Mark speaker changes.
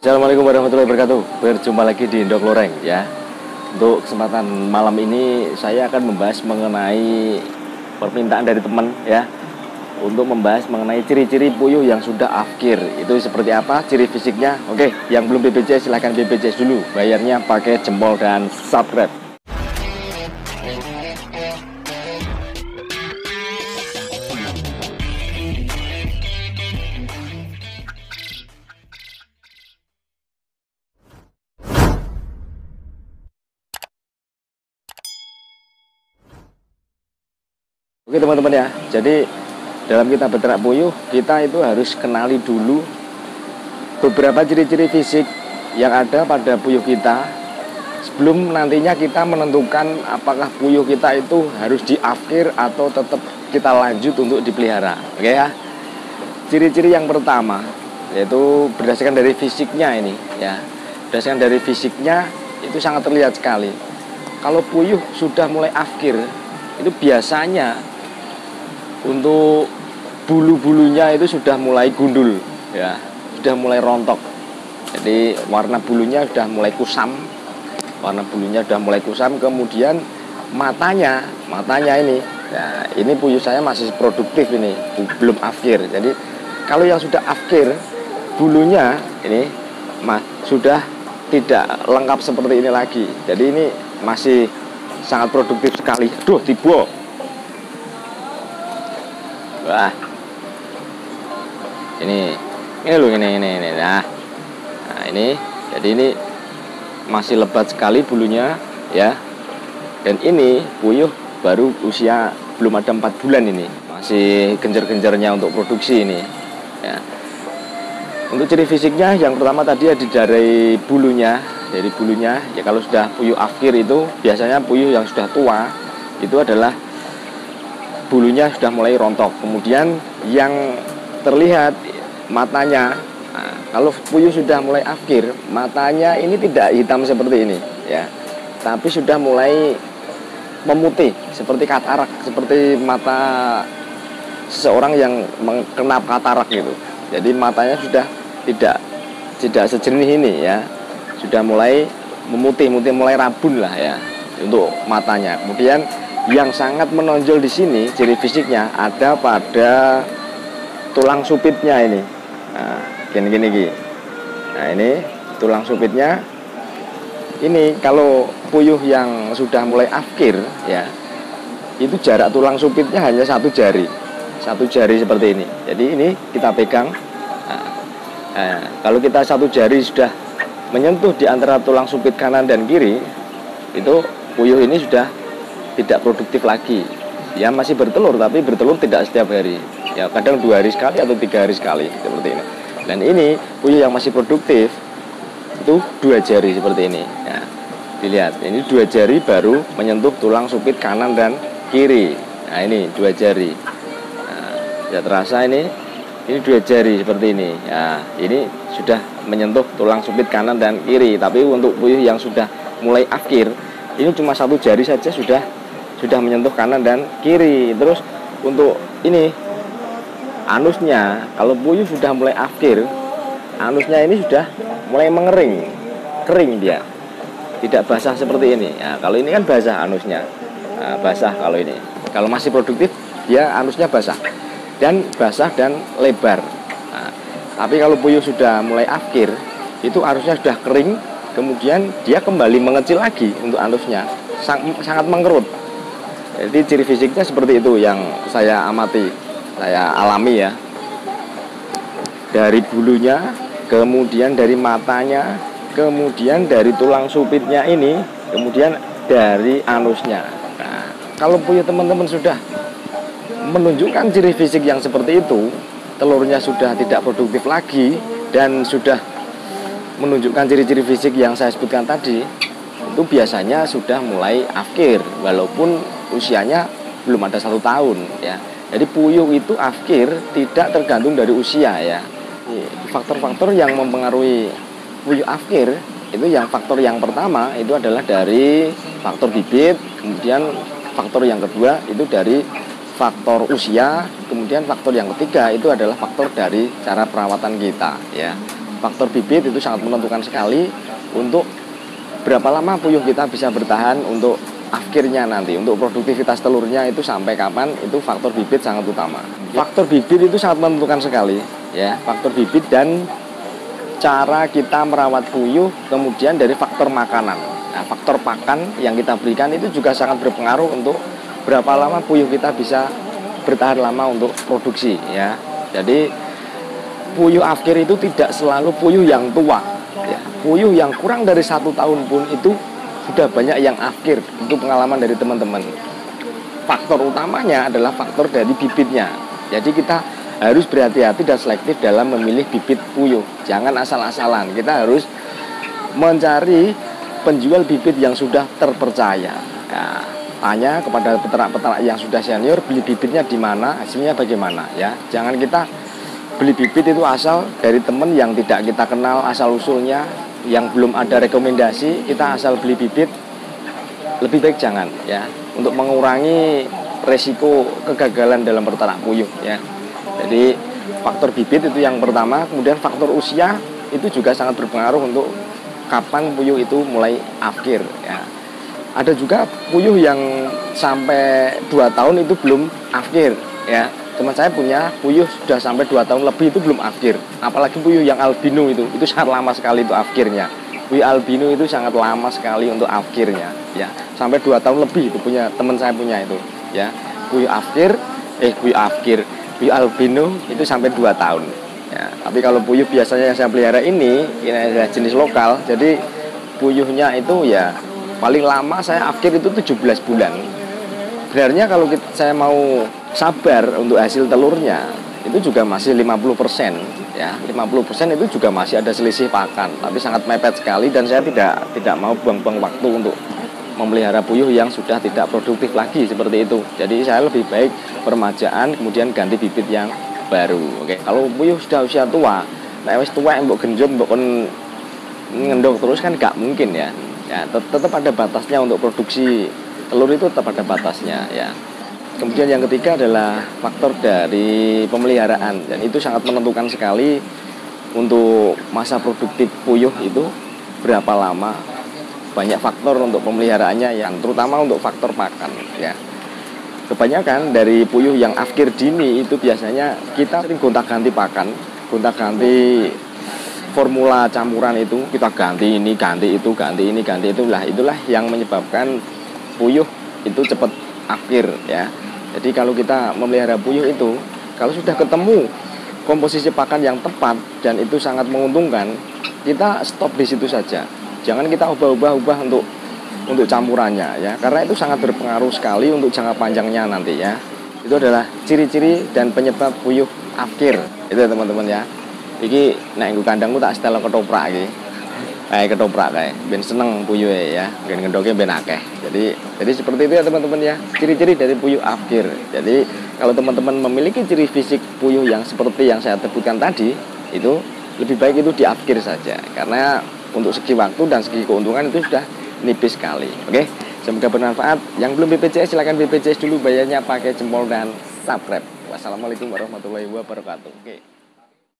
Speaker 1: Assalamualaikum warahmatullahi wabarakatuh. Berjumpa lagi di Indok Loreng ya. Untuk kesempatan malam ini saya akan membahas mengenai permintaan dari teman ya, untuk membahas mengenai ciri-ciri puyuh yang sudah afkir. Itu seperti apa ciri fisiknya? Oke, yang belum BPJS silahkan BPJS dulu. Bayarnya pakai jempol dan subscribe. Oke teman-teman ya, jadi dalam kita beternak puyuh, kita itu harus kenali dulu beberapa ciri-ciri fisik yang ada pada puyuh kita sebelum nantinya kita menentukan apakah puyuh kita itu harus diafkir atau tetap kita lanjut untuk dipelihara. Oke ya, ciri-ciri yang pertama yaitu berdasarkan dari fisiknya ini ya. Berdasarkan dari fisiknya itu sangat terlihat sekali. Kalau puyuh sudah mulai afkir, itu biasanya untuk bulu-bulunya itu sudah mulai gundul ya, sudah mulai rontok. Jadi warna bulunya sudah mulai kusam. Warna bulunya sudah mulai kusam, kemudian matanya ini ya, ini puyuh saya masih produktif ini, belum afkir. Jadi kalau yang sudah afkir, bulunya ini sudah tidak lengkap seperti ini lagi. Jadi ini masih sangat produktif sekali. Aduh, tiba. Wah, ini loh, ini. Nah, ini, jadi ini masih lebat sekali bulunya ya. Dan ini puyuh baru usia belum ada 4 bulan ini, masih genjar-genjarnya untuk produksi ini ya. Untuk ciri fisiknya yang pertama tadi dari bulunya. Dari bulunya ya, kalau sudah puyuh afkir itu biasanya puyuh yang sudah tua itu adalah bulunya sudah mulai rontok. Kemudian yang terlihat matanya, nah, kalau puyuh sudah mulai afkir, matanya ini tidak hitam seperti ini ya, tapi sudah mulai memutih seperti katarak, seperti mata seseorang yang kena katarak gitu. Jadi matanya sudah tidak sejernih ini ya, sudah mulai memutih, mulai rabun lah ya untuk matanya. Kemudian yang sangat menonjol di sini ciri fisiknya ada pada tulang supitnya ini. Nah, gini. Nah, ini tulang supitnya. Ini kalau puyuh yang sudah mulai afkir ya, itu jarak tulang supitnya hanya satu jari seperti ini. Jadi ini kita pegang. Nah, kalau kita satu jari sudah menyentuh di antara tulang supit kanan dan kiri, itu puyuh ini sudah tidak produktif lagi. Ya masih bertelur, tapi bertelur tidak setiap hari. Ya kadang 2 hari sekali atau 3 hari sekali seperti ini. Dan ini puyuh yang masih produktif itu 2 jari seperti ini. Ya, dilihat, ini 2 jari baru menyentuh tulang supit kanan dan kiri. Nah ini 2 jari. Nah, ya terasa ini 2 jari seperti ini. Ya ini sudah menyentuh tulang supit kanan dan kiri. Tapi untuk puyuh yang sudah mulai afkir, ini cuma 1 jari saja sudah menyentuh kanan dan kiri. Terus untuk ini anusnya, kalau puyuh sudah mulai afkir, anusnya ini sudah mulai mengering, kering dia, tidak basah seperti ini. Nah, kalau ini kan basah anusnya, nah, basah kalau ini. Kalau masih produktif dia anusnya basah dan lebar. Nah, tapi kalau puyuh sudah mulai afkir, itu anusnya sudah kering, kemudian dia kembali mengecil lagi untuk anusnya, sangat mengerut. Jadi ciri fisiknya seperti itu yang saya amati, saya alami ya. Dari bulunya, kemudian dari matanya, kemudian dari tulang supitnya ini, kemudian dari anusnya. Nah, kalau puyuh teman-teman sudah menunjukkan ciri fisik yang seperti itu, telurnya sudah tidak produktif lagi dan sudah menunjukkan ciri-ciri fisik yang saya sebutkan tadi, itu biasanya sudah mulai afkir walaupun usianya belum ada 1 tahun ya. Jadi puyuh itu afkir tidak tergantung dari usia ya. Faktor-faktor yang mempengaruhi puyuh afkir itu, yang faktor yang pertama itu adalah dari faktor bibit, kemudian faktor yang kedua itu dari faktor usia, kemudian faktor yang ketiga itu adalah faktor dari cara perawatan kita ya. faktor bibit itu sangat menentukan sekali untuk berapa lama puyuh kita bisa bertahan untuk akhirnya nanti, untuk produktivitas telurnya itu sampai kapan, itu faktor bibit sangat utama. Faktor bibit itu sangat menentukan sekali ya, faktor bibit dan cara kita merawat puyuh, kemudian dari faktor makanan. Nah, faktor pakan yang kita berikan itu juga sangat berpengaruh untuk berapa lama puyuh kita bisa bertahan lama untuk produksi ya. Jadi puyuh afkir itu tidak selalu puyuh yang tua ya. Puyuh yang kurang dari 1 tahun pun itu sudah banyak yang afkir. Itu pengalaman dari teman-teman. Faktor utamanya adalah faktor dari bibitnya. Jadi kita harus berhati-hati dan selektif dalam memilih bibit puyuh. Jangan asal-asalan. Kita harus mencari penjual bibit yang sudah terpercaya. Nah, tanya kepada peternak-peternak yang sudah senior, beli bibitnya di mana, hasilnya bagaimana ya. Jangan kita beli bibit itu asal dari teman yang tidak kita kenal asal usulnya, yang belum ada rekomendasi, kita asal beli bibit. Lebih baik jangan ya, untuk mengurangi resiko kegagalan dalam peternak puyuh ya. Jadi faktor bibit itu yang pertama, kemudian faktor usia itu juga sangat berpengaruh untuk kapan puyuh itu mulai afkir ya. Ada juga puyuh yang sampai 2 tahun itu belum afkir ya. Teman saya punya puyuh sudah sampai 2 tahun lebih itu belum afkir. Apalagi puyuh yang albino itu sangat lama sekali itu afkirnya. Puyuh albino itu sangat lama sekali untuk afkirnya ya. Sampai 2 tahun lebih itu punya teman saya punya itu ya. Puyuh albino itu sampai 2 tahun ya. Tapi kalau puyuh biasanya yang saya pelihara ini adalah jenis lokal. Jadi puyuhnya itu ya paling lama saya afkir itu 17 bulan. Sebenarnya kalau saya mau sabar untuk hasil telurnya itu juga masih 50% ya. 50% itu juga masih ada selisih pakan, tapi sangat mepet sekali dan saya tidak mau buang-buang waktu untuk memelihara puyuh yang sudah tidak produktif lagi seperti itu. Jadi saya lebih baik permajaan kemudian ganti bibit yang baru. Oke, kalau puyuh sudah usia tua, wis tua mbok genjot mbok ngendok terus kan gak mungkin ya. Ya, tetap ada batasnya untuk produksi telur itu tetap ada batasnya ya. Kemudian yang ketiga adalah faktor dari pemeliharaan dan itu sangat menentukan sekali untuk masa produktif puyuh itu berapa lama. Banyak faktor untuk pemeliharaannya yang terutama untuk faktor pakan ya. Kebanyakan dari puyuh yang afkir dini itu biasanya kita sering gonta-ganti pakan, gonta-ganti formula campuran itu, kita ganti ini, ganti itu, ganti ini, ganti itulah yang menyebabkan puyuh itu cepat afkir ya. Jadi kalau kita memelihara puyuh itu, kalau sudah ketemu komposisi pakan yang tepat dan itu sangat menguntungkan, kita stop di situ saja. Jangan kita ubah-ubah untuk campurannya ya, karena itu sangat berpengaruh sekali untuk jangka panjangnya nanti ya. Itu adalah ciri-ciri dan penyebab puyuh afkir. Itu ya teman-teman ya. Iki nek nggo kandangku tak setel ketoprak iki. Ketoprak kae, ben seneng puyuhe ya, ben ngendoke ben akeh. Jadi seperti itu ya teman-teman ya. Ciri-ciri dari puyuh afkir. Jadi kalau teman-teman memiliki ciri fisik puyuh yang seperti yang saya sebutkan tadi, itu lebih baik itu diafkir saja. Karena untuk segi waktu dan segi keuntungan itu sudah nipis sekali. Oke, semoga bermanfaat. Yang belum BPJS silakan BPJS dulu, bayarnya pakai jempol dan subscribe. Wassalamualaikum warahmatullahi wabarakatuh. Oke.